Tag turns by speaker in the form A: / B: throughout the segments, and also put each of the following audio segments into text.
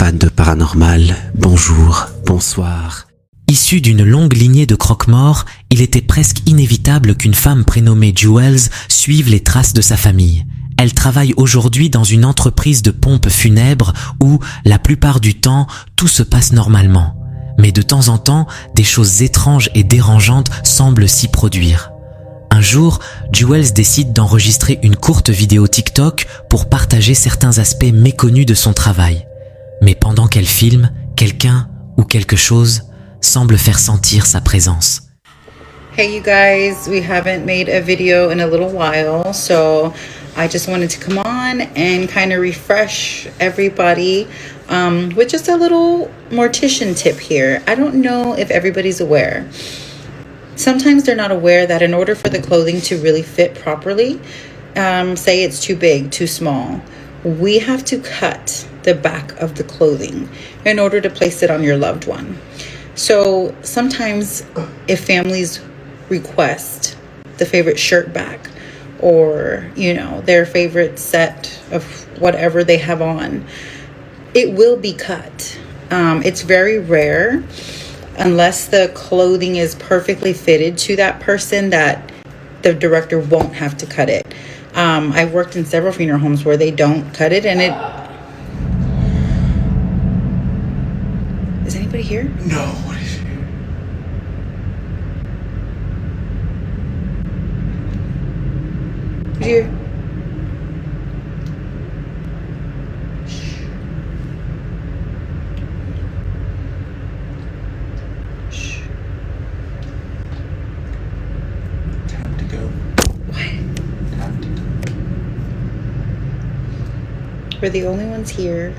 A: fans de paranormal, bonjour, bonsoir.
B: Issu d'une longue lignée de croque-morts, il était presque inévitable qu'une femme prénommée Jewels suive les traces de sa famille. Elle travaille aujourd'hui dans une entreprise de pompes funèbres où, la plupart du temps, tout se passe normalement. Mais de temps en temps, des choses étranges et dérangeantes semblent s'y produire. Un jour, Jewels décide d'enregistrer une courte vidéo TikTok pour partager certains aspects méconnus de son travail. Mais pendant qu'elle filme, quelqu'un ou quelque chose semble faire sentir sa présence.
C: Hey you guys, we haven't made a video in a little while, so I just wanted to come on and kind of refresh everybody with just a little mortician tip here. I don't know if everybody's aware. Sometimes they're not aware that in order for the clothing to really fit properly, say it's too big, too small, we have to cut the back of the clothing in order to place it on your loved one. So sometimes if families request the favorite shirt back or, you know, their favorite set of whatever they have on, it will be cut. It's very rare unless the clothing is perfectly fitted to that person that the director won't have to cut it. I've worked in several funeral homes where they don't cut it, and it... Is anybody here?
D: No, what is here?
C: Who's here?
D: Time to go.
C: What?
D: Time to go.
C: We're the only ones here.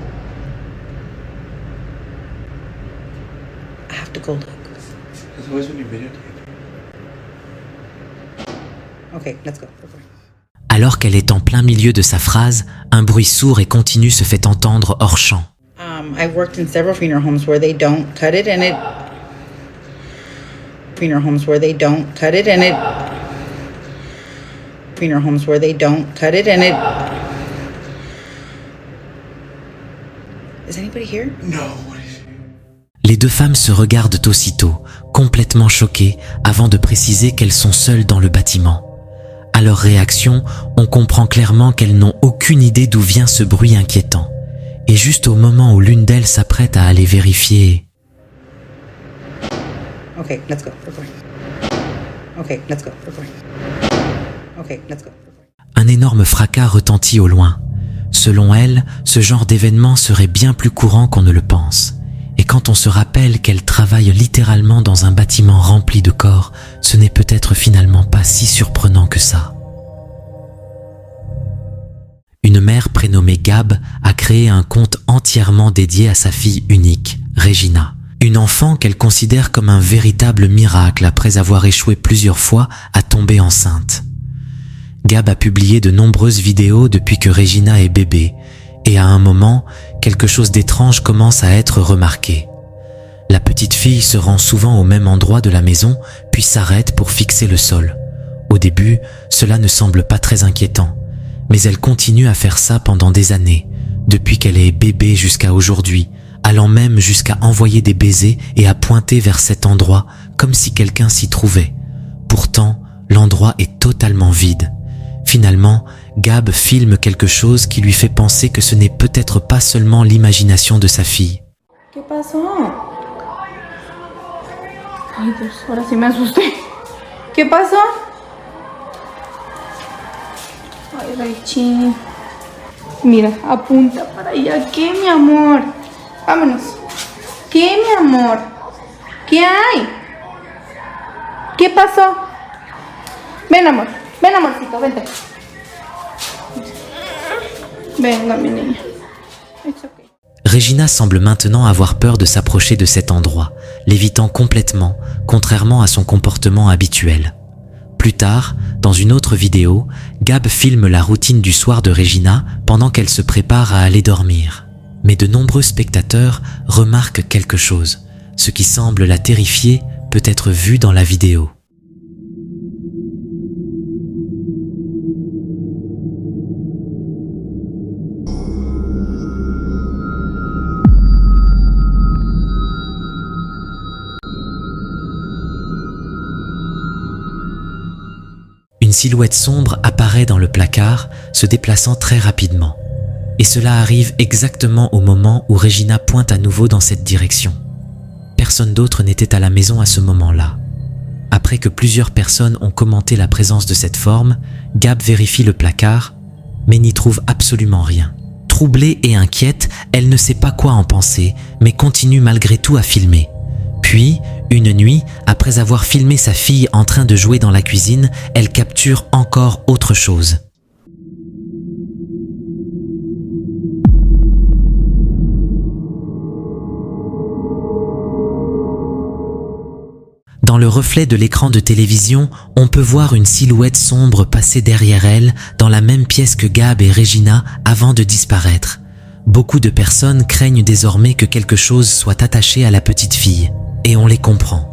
C: I have to go look.
D: There's always when you videotape.
C: Okay, let's go.
B: Alors qu'elle est en plein milieu de sa phrase, un bruit sourd et continu se fait entendre hors champ.
C: I've worked in several funeral homes where they don't cut it, and it... Funeral homes where they don't cut it, and it... Funeral homes where they don't cut it, and it... Is anybody here?
D: No, what is here?
B: Les deux femmes se regardent aussitôt, complètement choquées, avant de préciser qu'elles sont seules dans le bâtiment. À leur réaction, on comprend clairement qu'elles n'ont aucune idée d'où vient ce bruit inquiétant. Et juste au moment où l'une d'elles s'apprête à aller vérifier...
C: Okay, let's go. Okay, let's go. Okay, let's go.
B: Un énorme fracas retentit au loin. Selon elle, ce genre d'événement serait bien plus courant qu'on ne le pense. Et quand on se rappelle qu'elle travaille littéralement dans un bâtiment rempli de corps, ce n'est peut-être finalement pas si surprenant que ça. Une mère prénommée Gab a créé un compte entièrement dédié à sa fille unique, Regina. Une enfant qu'elle considère comme un véritable miracle après avoir échoué plusieurs fois à tomber enceinte. Gab a publié de nombreuses vidéos depuis que Regina est bébé, et à un moment, quelque chose d'étrange commence à être remarqué. La petite fille se rend souvent au même endroit de la maison, puis s'arrête pour fixer le sol. Au début, cela ne semble pas très inquiétant, mais elle continue à faire ça pendant des années, depuis qu'elle est bébé jusqu'à aujourd'hui, allant même jusqu'à envoyer des baisers et à pointer vers cet endroit comme si quelqu'un s'y trouvait. Pourtant, l'endroit est totalement vide. Finalement, Gab filme quelque chose qui lui fait penser que ce n'est peut-être pas seulement l'imagination de sa fille.
E: ¿Qué pasó? Ay, Dios, ahora sí me asusté. ¿Qué pasó? Ay, Raichi. Mira, apunta para allá. ¿Qué, mi amor? Vámonos. ¿Qué, mi amor? ¿Qué hay? ¿Qué pasó? Ven, amor. Ven, amorcito, vente. Venga, mi niña. It's okay.
B: Regina semble maintenant avoir peur de s'approcher de cet endroit, l'évitant complètement, contrairement à son comportement habituel. Plus tard, dans une autre vidéo, Gab filme la routine du soir de Regina pendant qu'elle se prépare à aller dormir. Mais de nombreux spectateurs remarquent quelque chose. Ce qui semble la terrifier peut être vu dans la vidéo. une silhouette sombre apparaît dans le placard, se déplaçant très rapidement. Et cela arrive exactement au moment où Regina pointe à nouveau dans cette direction. Personne d'autre n'était à la maison à ce moment-là. Après que plusieurs personnes ont commenté la présence de cette forme, Gab vérifie le placard, mais n'y trouve absolument rien. Troublée et inquiète, elle ne sait pas quoi en penser, mais continue malgré tout à filmer. Puis, une nuit, après avoir filmé sa fille en train de jouer dans la cuisine, elle capture encore autre chose. Dans le reflet de l'écran de télévision, on peut voir une silhouette sombre passer derrière elle, dans la même pièce que Gab et Regina, avant de disparaître. Beaucoup de personnes craignent désormais que quelque chose soit attaché à la petite fille, et on les comprend.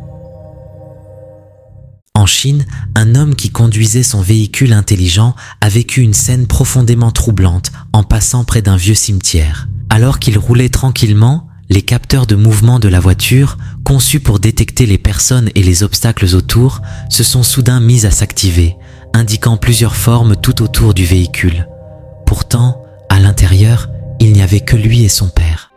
B: En Chine, un homme qui conduisait son véhicule intelligent a vécu une scène profondément troublante en passant près d'un vieux cimetière. Alors qu'il roulait tranquillement, les capteurs de mouvement de la voiture, conçus pour détecter les personnes et les obstacles autour, se sont soudain mis à s'activer, indiquant plusieurs formes tout autour du véhicule. Pourtant, à l'intérieur, il n'y avait que lui et son père.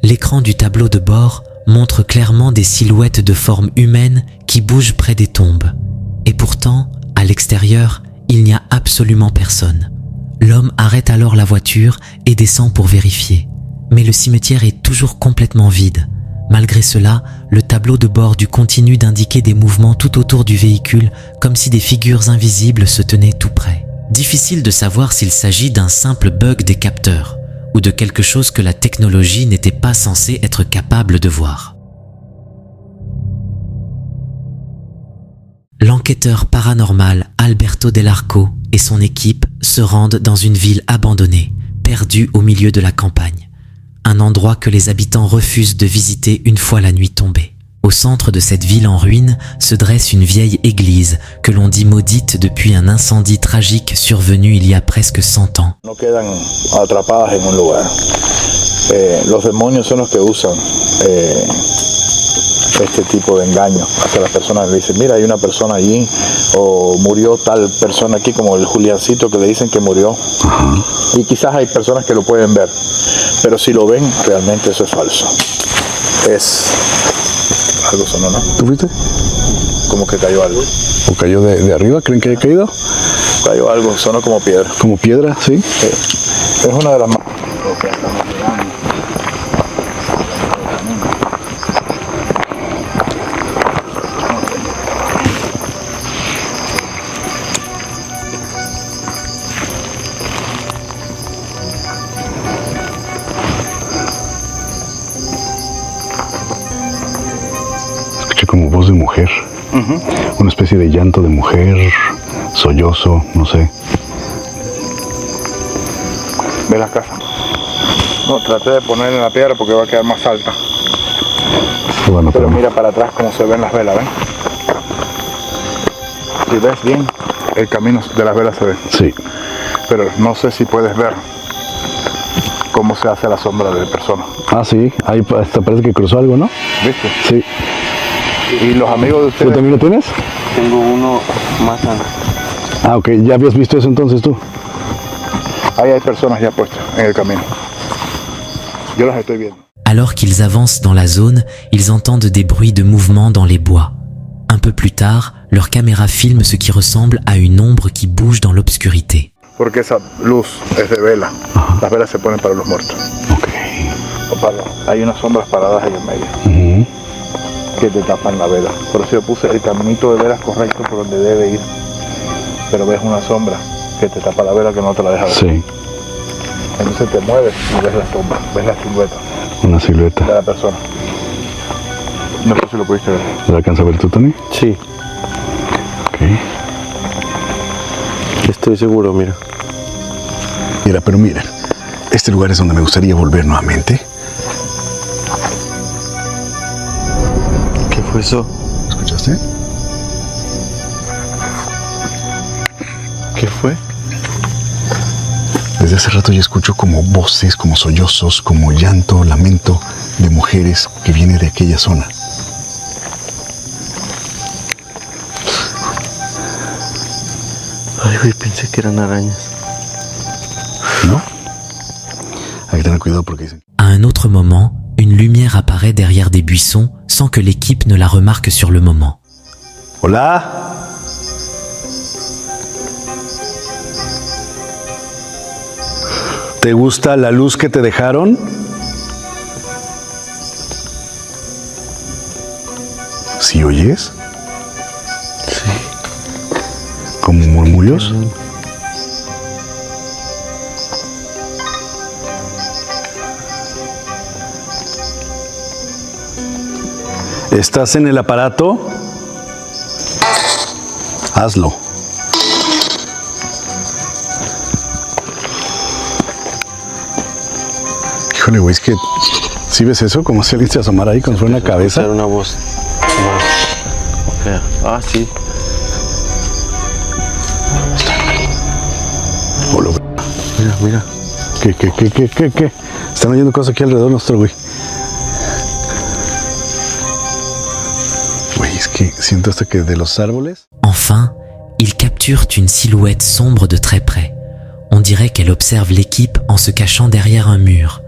B: L'écran du tableau de bord montre clairement des silhouettes de formes humaines qui bougent près des tombes. Et pourtant, à l'extérieur, il n'y a absolument personne. L'homme arrête alors la voiture et descend pour vérifier. Mais le cimetière est toujours complètement vide. Malgré cela, le tableau de bord continue d'indiquer des mouvements tout autour du véhicule, comme si des figures invisibles se tenaient tout près. Difficile de savoir s'il s'agit d'un simple bug des capteurs, ou de quelque chose que la technologie n'était pas censée être capable de voir. L'enquêteur paranormal Alberto Dell'Arco et son équipe se rendent dans une ville abandonnée, perdue au milieu de la campagne. Un endroit que les habitants refusent de visiter une fois la nuit tombée. Au centre de cette ville en ruine se dresse une vieille église que l'on dit maudite depuis un incendie tragique survenu il y a presque 100 ans.
F: No quedan atrapadas en un lugar. Los demonios son los que usan este tipo de engaño hacia las personas. Le dicen, mira, hay una persona allí, o murió tal persona aquí, como el Juliancito que le dicen que murió. Y quizás hay personas que lo pueden ver, pero si lo ven, realmente eso es falso. Es algo sonó, ¿no?
G: ¿Tú fuiste?
F: Como que cayó algo.
G: ¿O cayó de arriba? ¿Creen que haya caído?
F: Cayó algo, sonó como piedra.
G: ¿Como piedra? Sí.
F: Es una de las más...
G: Escuché como voz de mujer. Una especie de llanto de mujer, sollozo, no sé.
F: ¿Ves la casa? No, traté de ponerle la piedra porque va a quedar más alta.
G: Bueno,
F: pero mira para atrás cómo se ven las velas, ¿ven? Si ves bien, el camino de las velas se ve.
G: Sí.
F: Pero no sé si puedes ver cómo se hace la sombra de persona.
G: Ah, sí, ahí hasta parece que cruzó algo, ¿no?
F: ¿Viste?
G: Sí.
F: Y los amigos de
G: ¿Tú
F: ustedes...
G: también lo tienes?
D: Tengo uno más antes.
G: Ah, ok, ¿ya habías visto eso entonces tú?
F: Ahí hay personas ya puestas en el camino. Yo las estoy viendo.
B: Alors qu'ils avancent dans la zone, ils entendent des bruits de mouvement dans les bois. Un peu plus tard, leur caméra filme ce qui ressemble à une ombre qui bouge dans l'obscurité.
F: Porque esa luz es de vela. Las velas se ponen para los muertos.
G: Ok.
F: Hay unas sombras paradas ahí en medio. que te tapan la vela. Por eso yo puse el caminito de velas correcto por donde debe ir. Pero ves una sombra que te tapa la vela que no te la deja ver.
G: Sí,
F: Entonces te mueves y ves la sombra, ves la silueta
G: una
F: de
G: silueta.
F: la persona. No sé si lo pudiste ver.
G: ¿Lo alcanza a ver tú, Tony?
D: Sí,
G: Ok.
D: estoy seguro, mira.
G: Mira, pero miren, este lugar es donde me gustaría volver nuevamente.
D: ¿Qué fue eso?
G: ¿Escuchaste?
D: ¿Qué fue?
G: Desde hace rato yo escucho como voces, como sollozos, como llanto, lamento de mujeres que viene de aquella zona.
D: Ay, güey, pensé que eran arañas.
G: ¿No? Hay que tener cuidado porque dicen...
B: À un autre moment, une lumière apparaît derrière des buissons sans que l'équipe ne la remarque sur le moment.
G: ¡Hola! ¿Te gusta la luz que te dejaron? ¿Sí oyes?
D: Sí.
G: ¿Como murmullos? ¿Estás en el aparato? Hazlo. Híjole, güey, es que... ¿Sí ves eso? Como si alguien se asomara ahí con una cabeza.
D: Era una voz más fea. Ah, sí.
G: Hola,
D: Mira, mira.
G: ¿Qué? Están oyendo cosas aquí alrededor nuestro, güey. Güey, es que siento hasta que de los árboles...
B: Enfin, ils capturent une silhouette sombre de très près. On dirait qu'elle observe l'équipe en se cachant derrière un mur.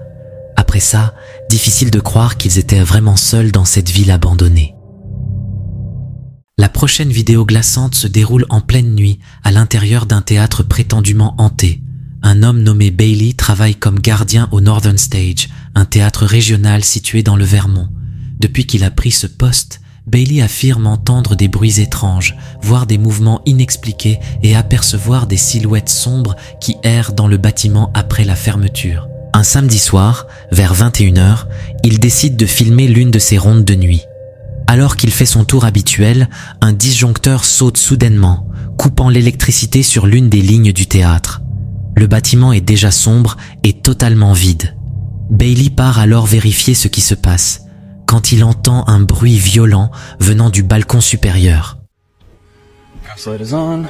B: Après ça, difficile de croire qu'ils étaient vraiment seuls dans cette ville abandonnée. La prochaine vidéo glaçante se déroule en pleine nuit à l'intérieur d'un théâtre prétendument hanté. Un homme nommé Bailey travaille comme gardien au Northern Stage, un théâtre régional situé dans le Vermont. Depuis qu'il a pris ce poste, Bailey affirme entendre des bruits étranges, voir des mouvements inexpliqués et apercevoir des silhouettes sombres qui errent dans le bâtiment après la fermeture. Un samedi soir, vers 21h, il décide de filmer l'une de ses rondes de nuit. Alors qu'il fait son tour habituel, un disjoncteur saute soudainement, coupant l'électricité sur l'une des lignes du théâtre. Le bâtiment est déjà sombre et totalement vide. Bailey part alors vérifier ce qui se passe, quand il entend un bruit violent venant du balcon supérieur.
H: House light is on.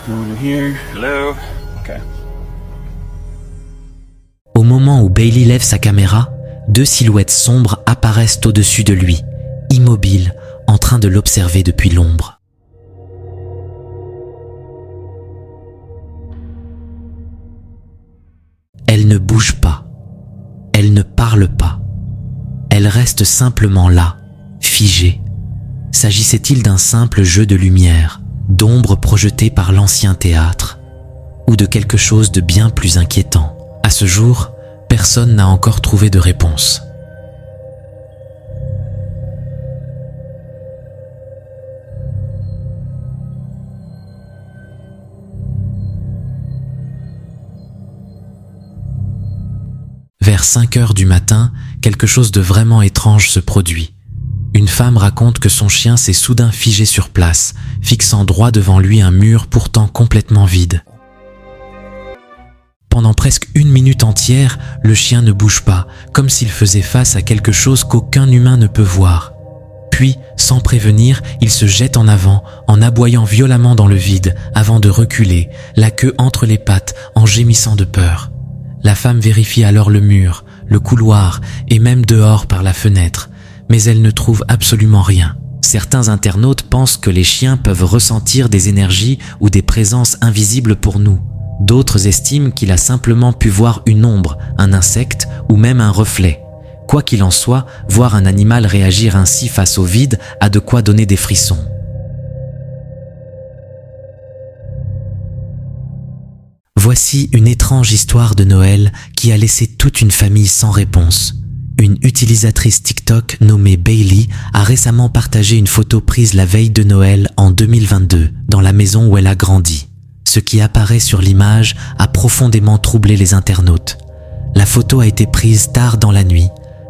H: No one in here. Hello. Okay.
B: Au moment où Bailey lève sa caméra, deux silhouettes sombres apparaissent au-dessus de lui, immobiles, en train de l'observer depuis l'ombre. Elle ne bouge pas. Elle ne parle pas. Elle reste simplement là, figée. S'agissait-il d'un simple jeu de lumière, d'ombre projetée par l'ancien théâtre, ou de quelque chose de bien plus inquiétant? À ce jour, personne n'a encore trouvé de réponse. Vers 5 heures du matin, quelque chose de vraiment étrange se produit. Une femme raconte que son chien s'est soudain figé sur place, fixant droit devant lui un mur pourtant complètement vide. Pendant presque 1 minute entière, le chien ne bouge pas, comme s'il faisait face à quelque chose qu'aucun humain ne peut voir. Puis, sans prévenir, il se jette en avant, en aboyant violemment dans le vide, avant de reculer, la queue entre les pattes, en gémissant de peur. La femme vérifie alors le mur, le couloir et même dehors par la fenêtre, mais elle ne trouve absolument rien. Certains internautes pensent que les chiens peuvent ressentir des énergies ou des présences invisibles pour nous. D'autres estiment qu'il a simplement pu voir une ombre, un insecte ou même un reflet. Quoi qu'il en soit, voir un animal réagir ainsi face au vide a de quoi donner des frissons. Voici une étrange histoire de Noël qui a laissé toute une famille sans réponse. Une utilisatrice TikTok nommée Bailey a récemment partagé une photo prise la veille de Noël en 2022 dans la maison où elle a grandi. Ce qui apparaît sur l'image a profondément troublé les internautes. La photo a été prise tard dans la nuit,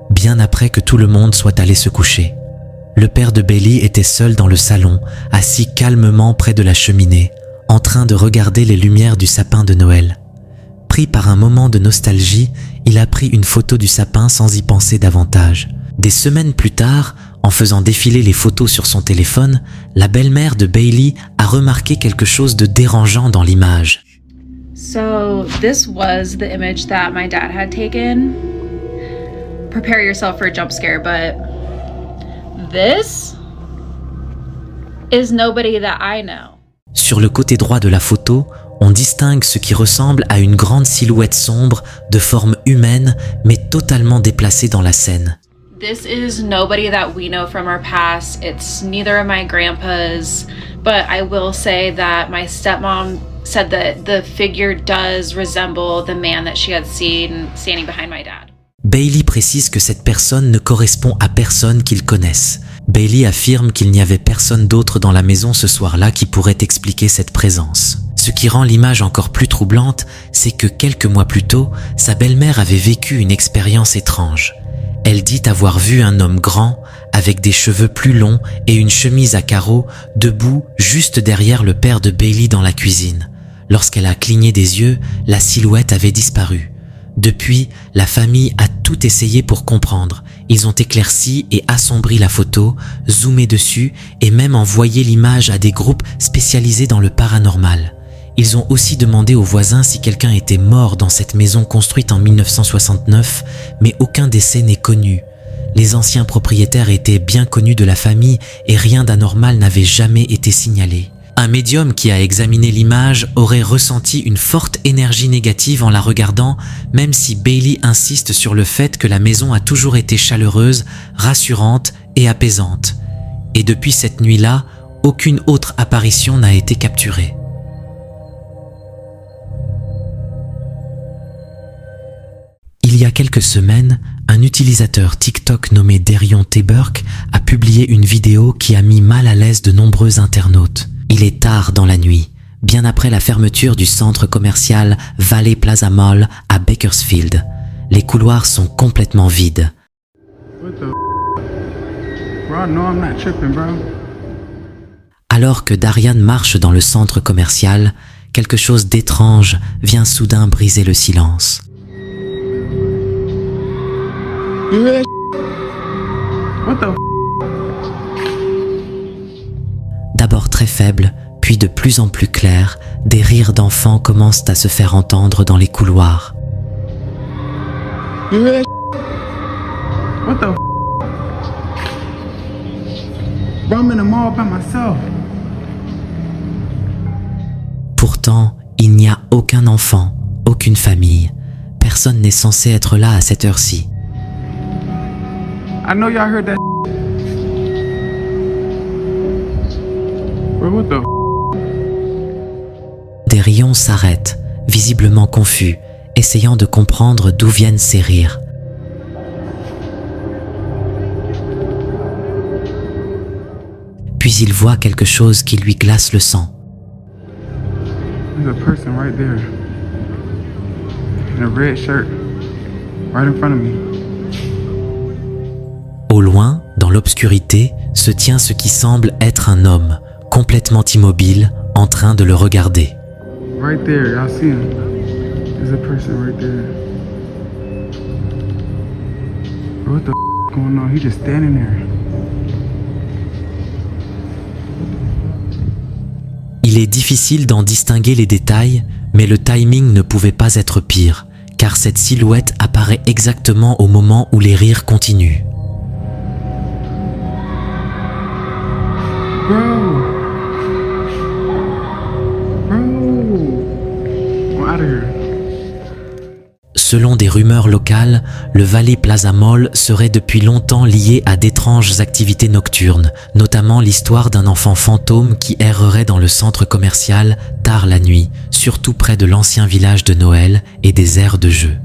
B: bien après que tout le monde soit allé se coucher. Le père de Bailey était seul dans le salon, assis calmement près de la cheminée, en train de regarder les lumières du sapin de Noël. Pris par un moment de nostalgie, il a pris une photo du sapin sans y penser davantage. Des semaines plus tard, en faisant défiler les photos sur son téléphone, la belle-mère de Bailey a remarqué quelque chose de dérangeant dans l'image.
E: So this was the image that my dad had taken. Prepare yourself for a jump scare, but this is nobody that I know.
B: Sur le côté droit de la photo, on distingue ce qui ressemble à une grande silhouette sombre de forme humaine mais totalement déplacée dans la scène.
E: This is nobody that we know from our past. It's neither of my grandpas, but I will say that my stepmom said that the figure does resemble the man that she had seen standing behind my dad.
B: Bailey précise que cette personne ne correspond à personne qu'ils connaissent. Bailey affirme qu'il n'y avait personne d'autre dans la maison ce soir-là qui pourrait expliquer cette présence. Ce qui rend l'image encore plus troublante, c'est que quelques mois plus tôt, sa belle-mère avait vécu une expérience étrange. Elle dit avoir vu un homme grand, avec des cheveux plus longs et une chemise à carreaux, debout juste derrière le père de Bailey dans la cuisine. Lorsqu'elle a cligné des yeux, la silhouette avait disparu. Depuis, la famille a tout essayé pour comprendre. Ils ont éclairci et assombri la photo, zoomé dessus et même envoyé l'image à des groupes spécialisés dans le paranormal. Ils ont aussi demandé aux voisins si quelqu'un était mort dans cette maison construite en 1969, mais aucun décès n'est connu. Les anciens propriétaires étaient bien connus de la famille et rien d'anormal n'avait jamais été signalé. Un médium qui a examiné l'image aurait ressenti une forte énergie négative en la regardant, même si Bailey insiste sur le fait que la maison a toujours été chaleureuse, rassurante et apaisante. Et depuis cette nuit-là, aucune autre apparition n'a été capturée. Il y a quelques semaines, un utilisateur TikTok nommé Derion T. Burke a publié une vidéo qui a mis mal à l'aise de nombreux internautes. Il est tard dans la nuit, bien après la fermeture du centre commercial Valley Plaza Mall à Bakersfield. Les couloirs sont complètement vides. Alors que Darian marche dans le centre commercial, quelque chose d'étrange vient soudain briser le silence. D'abord très faible, puis de plus en plus clair, des rires d'enfants commencent à se faire entendre dans les couloirs. Pourtant, il n'y a aucun enfant, aucune famille. Personne n'est censé être là à cette heure-ci.
I: I know y'all heard that. Bro, what the?
B: Derion s'arrête, visiblement confus, essayant de comprendre d'où viennent ces rires. Puis il voit quelque chose qui lui glace le sang.
I: There's a person right there. In a red shirt. Right in front of me.
B: Au loin, dans l'obscurité, se tient ce qui semble être un homme, complètement immobile, en train de le regarder.
I: Right there, y'all see him. There's a person right there. Bro, what the going on? He's just standing there.
B: Il est difficile d'en distinguer les détails, mais le timing ne pouvait pas être pire, car cette silhouette apparaît exactement au moment où les rires continuent.
I: Bro. I'm out of here.
B: Selon des rumeurs locales, le Valley Plaza Mall serait depuis longtemps lié à d'étranges activités nocturnes, notamment l'histoire d'un enfant fantôme qui errerait dans le centre commercial tard la nuit, surtout près de l'ancien village de Noël et des aires de jeu.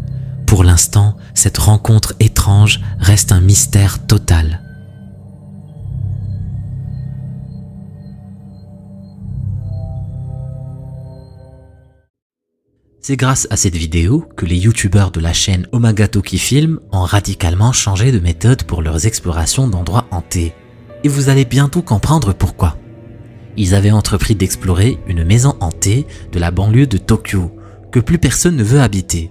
B: Pour l'instant, cette rencontre étrange reste un mystère total. C'est grâce à cette vidéo que les youtubeurs de la chaîne Omagatoki Film ont radicalement changé de méthode pour leurs explorations d'endroits hantés. Et vous allez bientôt comprendre pourquoi. Ils avaient entrepris d'explorer une maison hantée de la banlieue de Tokyo, que plus personne ne veut habiter.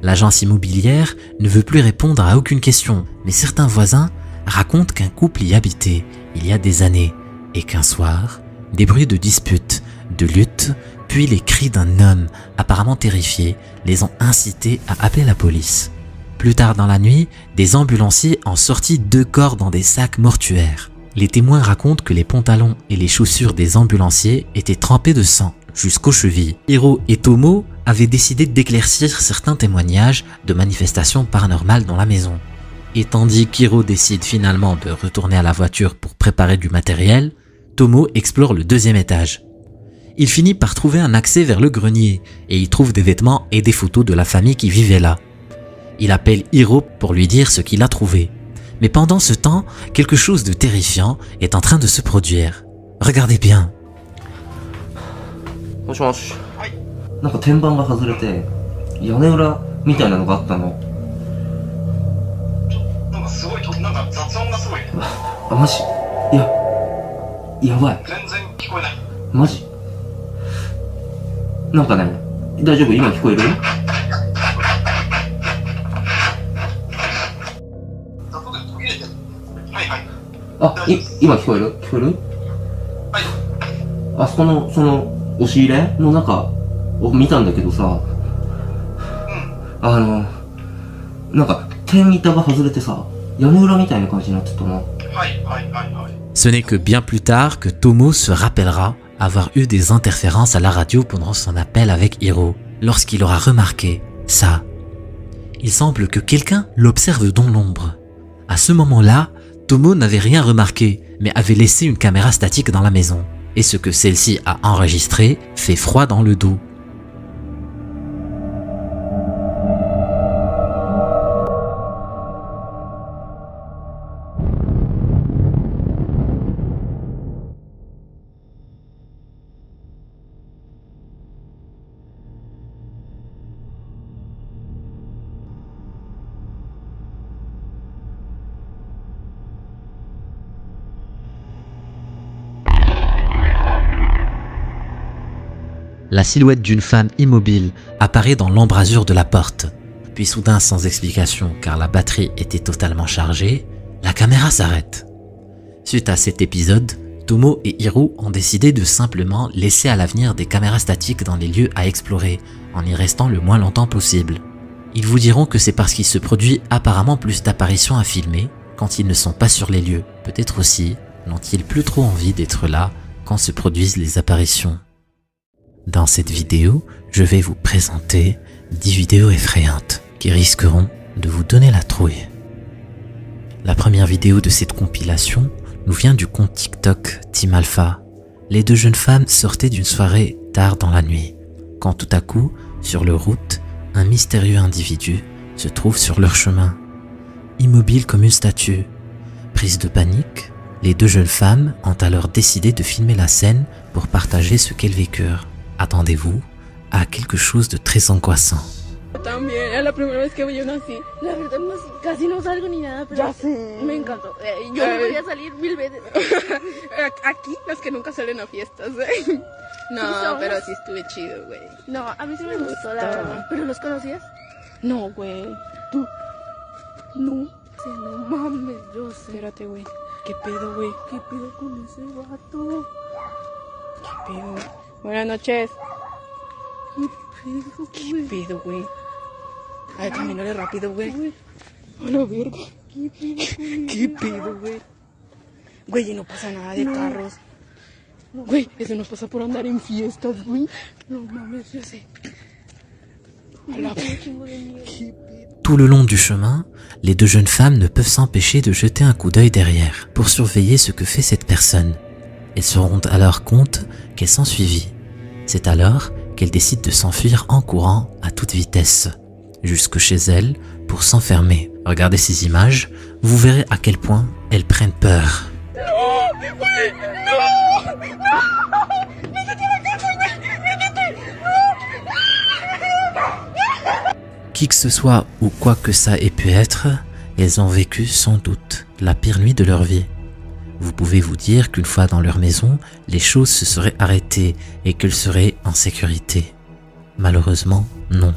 B: L'agence immobilière ne veut plus répondre à aucune question, mais certains voisins racontent qu'un couple y habitait il y a des années, et qu'un soir, des bruits de disputes, de luttes, puis les cris d'un homme apparemment terrifié les ont incités à appeler la police. Plus tard dans la nuit, des ambulanciers ont sorti 2 corps dans des sacs mortuaires. Les témoins racontent que les pantalons et les chaussures des ambulanciers étaient trempés de sang jusqu'aux chevilles. Hiro et Tomo avaient décidé d'éclaircir certains témoignages de manifestations paranormales dans la maison. Et tandis qu'Hiro décide finalement de retourner à la voiture pour préparer du matériel, Tomo explore le 2e étage. Il finit par trouver un accès vers le grenier et y trouve des vêtements et des photos de la famille qui vivait là. Il appelle Hiro pour lui dire ce qu'il a trouvé. Mais pendant ce temps, quelque chose de terrifiant est en train de se produire. Regardez bien.
D: もしもし。
J: なんか天板が外れて屋根裏みたいなのがあったの。
K: なんかすごいなんか雑音がすごい。
J: あ、マジ？やばい。
K: 全然聞こえない。
J: マジ？なんかね、大丈夫？今聞こえる？
K: 雑音で途切れてる。はいはい。
J: あ、今聞こえる？聞こえる？
K: はい。
J: あそこのその押し入れの中を見たんだけどさ、なんか天板が外れてさ、屋根裏みたいな感じになってたな。
K: はいはいはいはい。
B: Ce n'est que bien plus tard que Tomo se rappellera avoir eu des interférences à la radio pendant son appel avec Hiro, lorsqu'il aura remarqué ça. Il semble que quelqu'un l'observe dans l'ombre. À ce moment-là, Tomo n'avait rien remarqué, mais avait laissé une caméra statique dans la maison. Et ce que celle-ci a enregistré fait froid dans le dos. La silhouette d'une femme immobile apparaît dans l'embrasure de la porte. Puis soudain, sans explication, car la batterie était totalement chargée, la caméra s'arrête. Suite à cet épisode, Tomo et Hiro ont décidé de simplement laisser à l'avenir des caméras statiques dans les lieux à explorer, en y restant le moins longtemps possible. Ils vous diront que c'est parce qu'il se produit apparemment plus d'apparitions à filmer quand ils ne sont pas sur les lieux. Peut-être aussi n'ont-ils plus trop envie d'être là quand se produisent les apparitions. Dans cette vidéo, je vais vous présenter 10 vidéos effrayantes qui risqueront de vous donner la trouille. La première vidéo de cette compilation nous vient du compte TikTok Team Alpha. Les 2 jeunes femmes sortaient d'une soirée tard dans la nuit, quand tout à coup, sur leur route, un mystérieux individu se trouve sur leur chemin, immobile comme une statue. Prises de panique, les 2 jeunes femmes ont alors décidé de filmer la scène pour partager ce qu'elles vécurent. Attendez-vous à quelque chose de très angoissant.
L: También, es la primera vez que yo nací. La verdad, casi no salgo ni nada, pero ya sé. Me encantó. Yo debería salir 1000 veces. Aquí, las que nunca salen a fiestas, ¿eh? No, pero sí estuve chido, güey. No, a mí sí me gustó, la verdad. ¿Pero los conocías? No, güey. ¿Tú? No. Sí, no mames, yo sé. Espérate, güey. ¿Qué pedo, güey? ¿Qué pedo con ese vato? ¿Qué pedo? Buenas noches. ¿Qué pedo, güey? Ay, camínale rápido, güey. A la verga. ¿Qué pedo, güey? Güey, y no pasa nada de carros. Güey, eso nos pasa por andar en fiestas, güey. No mames, yo sé.
B: Tout le long du chemin, les deux jeunes femmes ne peuvent s'empêcher de jeter un coup d'œil derrière pour surveiller ce que fait cette personne. Elles se rendent alors compte qu'elles sont suivies. C'est alors qu'elles décident de s'enfuir en courant à toute vitesse, jusque chez elles pour s'enfermer. Regardez ces images, vous verrez à quel point elles prennent peur. Qui que ce soit ou quoi que ça ait pu être, elles ont vécu sans doute la pire nuit de leur vie. Vous pouvez vous dire qu'une fois dans leur maison, les choses se seraient arrêtées et qu'elles seraient en sécurité. Malheureusement, non.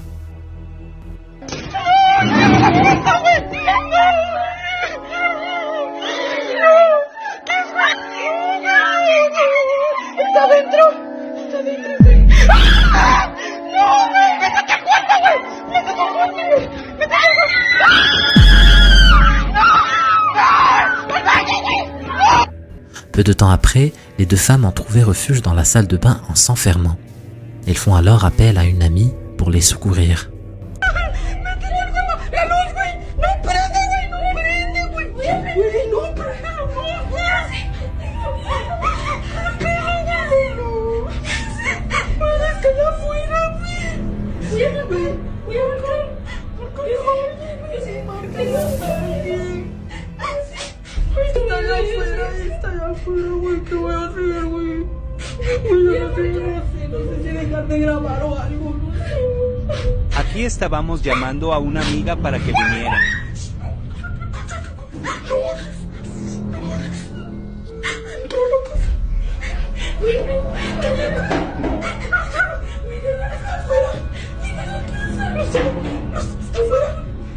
B: Peu de temps après, les deux femmes ont trouvé refuge dans la salle de bain en s'enfermant. Elles font alors appel à une amie pour les secourir.
M: Aquí estábamos llamando a una amiga para que viniera.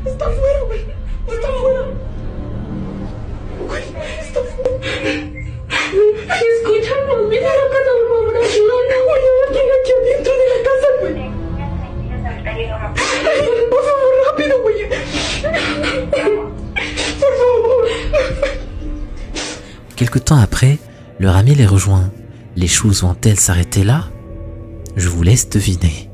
L: Está afuera, güey. Está afuera. Güey, está afuera. Escúchanos, mira la casa, por favor, ayúdame, güey. Hay alguien aquí adentro de la casa, güey. Por favor, rápido, güey. Por favor.
B: Quelque temps après, leur ami les rejoint. Les choses vont-elles s'arrêter là? Je vous laisse deviner.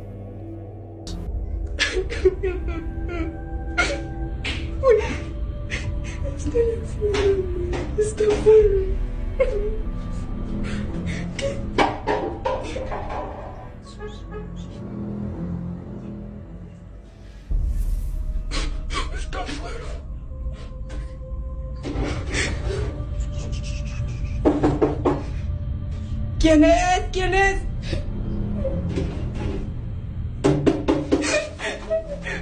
L: Está afuera. Está afuera. ¿Quién es? ¿Quién es?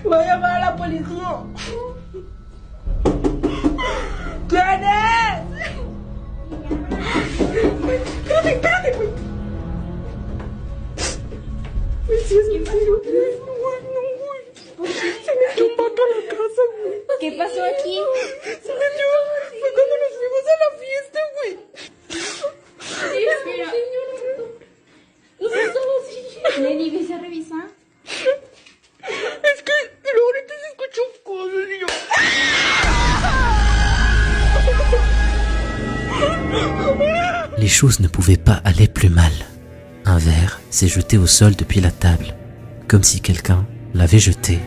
L: Voy a llamar a la policía. ¿Quién es? Espérate, güey. Güey, si es en serio, güey. No, güey. Se metió un pato a la casa, güey.
N: ¿Qué pasó aquí?
L: Se metió. Fue cuando nos fuimos a la fiesta, güey.
N: Sí, espera. ¿Qué pasó así? Lenny, ¿ves a revisar?
L: Es que luego ahorita se escuchó cosas y yo...
B: Les choses ne pouvaient pas aller plus mal. Un verre s'est jeté au sol depuis la table, comme si quelqu'un l'avait jeté.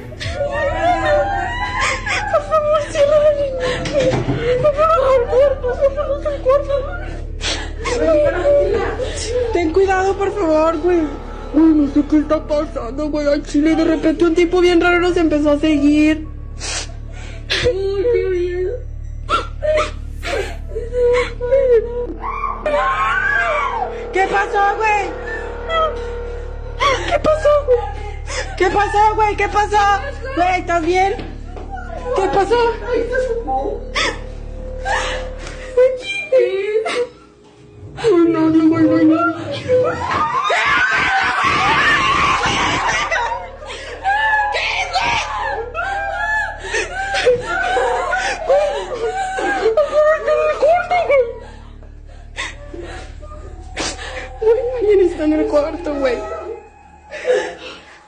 L: Ten cuidado, por favor, güey. Uy, no sé qué está pasando, güey. Al chile, de repente un tipo bien raro nos empezó a seguir. Uy, qué bien. ¿Qué pasó, güey? ¿Qué pasó, güey? ¿Qué pasó, güey? ¿Qué pasó? Güey, ¿estás bien? ¿Qué pasó? Ay, no, güey, no hay nadie. Alguien está en el cuarto, güey.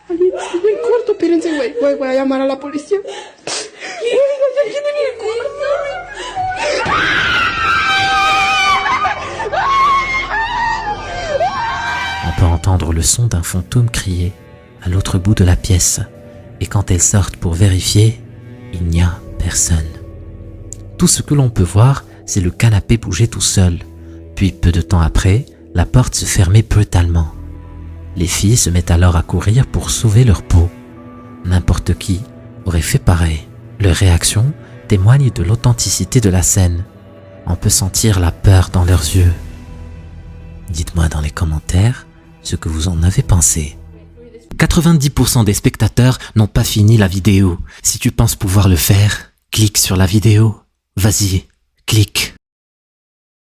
L: Alguien está en el cuarto, espérense, güey. Voy a llamar a la policía. ¿Qué? ¿Hay alguien en el cuarto?
B: On peut entendre le son d'un fantôme crier à l'autre bout de la pièce. Et quand elles sortent pour vérifier, il n'y a personne. Tout ce que l'on peut voir, c'est le canapé bouger tout seul. Puis peu de temps après, la porte se fermait brutalement. Les filles se mettent alors à courir pour sauver leur peau. N'importe qui aurait fait pareil. Leurs réactions témoignent de l'authenticité de la scène. On peut sentir la peur dans leurs yeux. Dites-moi dans les commentaires ce que vous en avez pensé. 90% des spectateurs n'ont pas fini la vidéo. Si tu penses pouvoir le faire, clique sur la vidéo. Vas-y, clique.